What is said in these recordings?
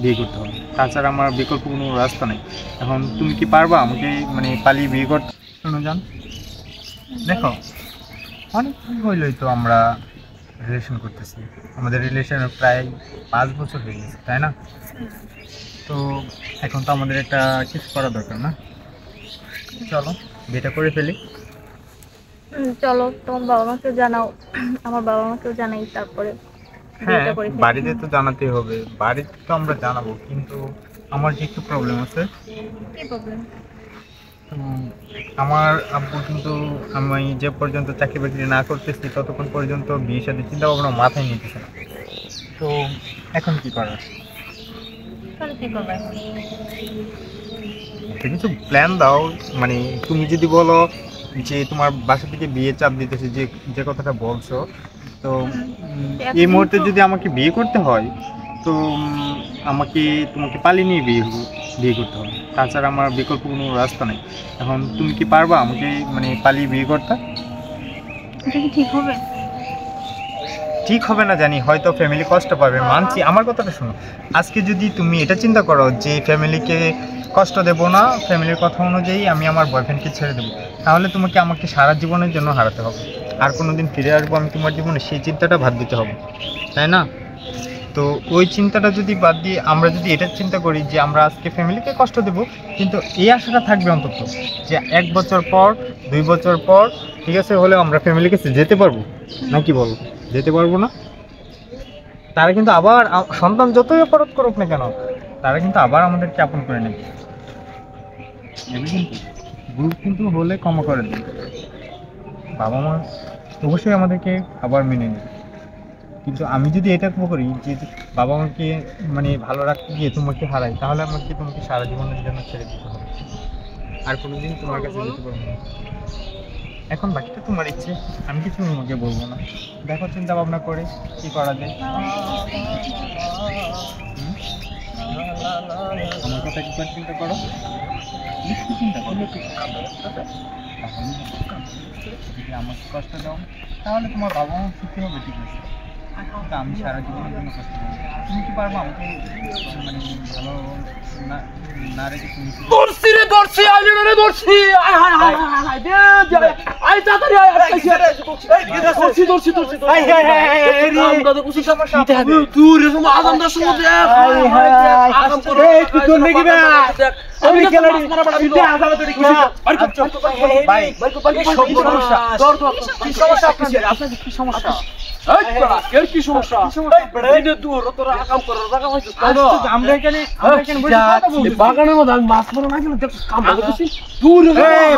বিয়ে করতে হবে, তাছাড়া আমার বিকল্প কোনো রাস্তা নেই। এখন তুমি কি পারবা আমাকে মানে পালিয়ে বিয়ে করতে? শোনো জান, দেখো অনেক দিন হইলই তো আমরা রিলেশন করতেছি, আমাদের রিলেশনে প্রায় 5 বছর হয়ে গেছে, তাই না? তো এখন তো আমাদের একটা কিছু করা দরকার না? চলো বিয়েটা করে ফেলি। চলো তোমার বাবা মাকে জানাও, আমার বাবা মাকেও জানাই, তারপরে হ্যাঁ, বিয়েটা করে ফেলি। বাড়িতে তো জানাতেই হবে, বাড়িতে তো আমরা জানাবো, কিন্তু আমার যে একটু প্রবলেম আছে। কি প্রবলেম? তো আমার আব্বু কিন্তু আমি যে পর্যন্ত চাকরি বাকরি না করতেছি ততক্ষণ পর্যন্ত বিয়ের সাথে চিন্তা ভাবনা মাথায় নিতেছে না। তো এখন কি করার? তাহলে কি করবে? একটা কিছু প্ল্যান দাও। মানে তুমি যদি বলো যে তোমার বাসা থেকে বিয়ে চাপ দিতেছে, যে যে কথাটা বলছো, তো এই মুহূর্তে যদি আমাকে বিয়ে করতে হয়, তো আমাকে তোমাকে পালিয়ে নিয়ে বিয়ে করতে হবে, তাছাড়া আমার বিকল্প কোনো রাস্তা নেই। এখন তুমি কি পারবা আমাকে মানে পালিয়ে বিয়ে করতে? এটা কি ঠিক হবে? ঠিক হবে না জানি, হয়তো ফ্যামিলি কষ্ট পাবে, মানছি। আমার কথাটা শোনো, আজকে যদি তুমি এটা চিন্তা করো যে ফ্যামিলিকে কষ্ট দেবো না, ফ্যামিলির কথা অনুযায়ী আমি আমার বয়ফ্রেন্ডকে ছেড়ে দেবো, তাহলে তোমাকে আমাকে সারা জীবনের জন্য হারাতে হবে। আর কোনো দিন ফিরে আসবো আমি তোমার জীবনে, সেই চিন্তাটা বাদ দিতে হবে, তাই না? তো ওই চিন্তাটা যদি বাদ দিয়ে আমরা যদি এটা চিন্তা করি যে আমরা আজকে ফ্যামিলিকে কষ্ট দেব, কিন্তু এই আশাটা থাকবে অন্তত যে 1 বছর পর 2 বছর পর ঠিক আছে হলেও আমরা ফ্যামিলির কাছে যেতে পারবো, নাকি বলো? যেতে পারবো না? তারা কিন্তু আবার সন্তান যতই অপরাধ করুক না কেন, তারা কিন্তু আবার আমাদেরকে আপন করে নেবে। এগুলো কিন্তু ভুল কিন্তু হলে ক্ষমা করে দেবে, বাবা মা অবশ্যই আমাদেরকে আবার মেনে নেবে। কিন্তু আমি যদি এটা করি যে বাবা মাকে মানে ভালো রাখতে গিয়ে তোমাকে হারাই, তাহলে আমাকে তোমাকে সারা জীবনের জন্য ছেড়ে দিতে হবে, আর কোনোদিন তোমার কাছে যেতে পারবো না। এখন বাকিটা তোমার ইচ্ছে, আমি কিছু তোমাকে বলবো না। দেখো চিন্তা ভাবনা করে কি করা যায়। আমার কথা একবার চিন্তা করো, একটু চিন্তা করো। যদি আমাকে কষ্ট দাও তাহলে তোমার বাবা মা সুখী হবে, ঠিক আছে, কিন্তু আমি সারা জীবনের জন্য কষ্ট পাবো। তুমি কি পারবো আমাকে মানে ভালো না না রেখে তুমি দর্শি রে দর্শি আইলে রে দর্শি আয় হায় হায় হায় হায় দে আয় তাড়াতাড়ি আয় আটকাইছি দর্শি দর্শি দর্শি আয় হায় হায় রে আমরা তো কিছু সমস্যা তুই রে সময় আদম দর্শি মধ্যে আয় হায় আদম করে একটু দূর নেকি বে আমি খেলাড়ি দে আজাবে তো দেখি বাড়ি কর ভাই বাড়ি কর কি সমস্যা দর দর কি সমস্যা আপনার কি সমস্যা? এই বড়া এর কি সমস্যা? এই বড়া এটা দূর তোরা কাম করার জায়গা হইছে আমরা এখানে বসে কথা বলছি। বাগানের মধ্যে আমি মাছ মারা না গেলে দেখ কাম করতেছি দূর এই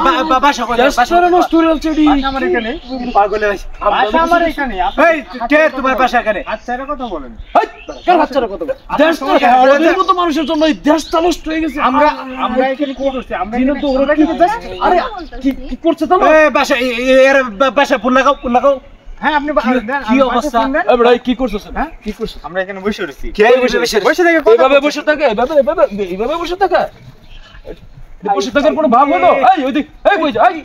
বাসা কই বাসা রেস্টুরেন্ট চেডি আমার এখানে পাগলে হইছে বাসা আমার এখানে। এই কে তোমার বাসা এখানে? আচ্ছা এর কথা বলেন। এই কার বাচ্চার কথা বল দেশ তো ওদের মতো মানুষের জন্য এই দেশটা নষ্ট হয়ে গেছে আমরা এখানে কি করছি? আমরা দিনে তো ওরা কি করছে? আরে কি করছে তো এই বাসা এর বাসা ফোন লাগাও হ্যাঁ আপনি কি অবস্থা? এই বড় কি করছস? হ্যাঁ কি করছস? আমরা এখানে বসে রইছি। কে বসে থাকে এইভাবে বসে থাকে এইভাবে বসে থাকে বসে থাকার কোনো ভাব হলো? এই ওই দেখ এই কই যা এই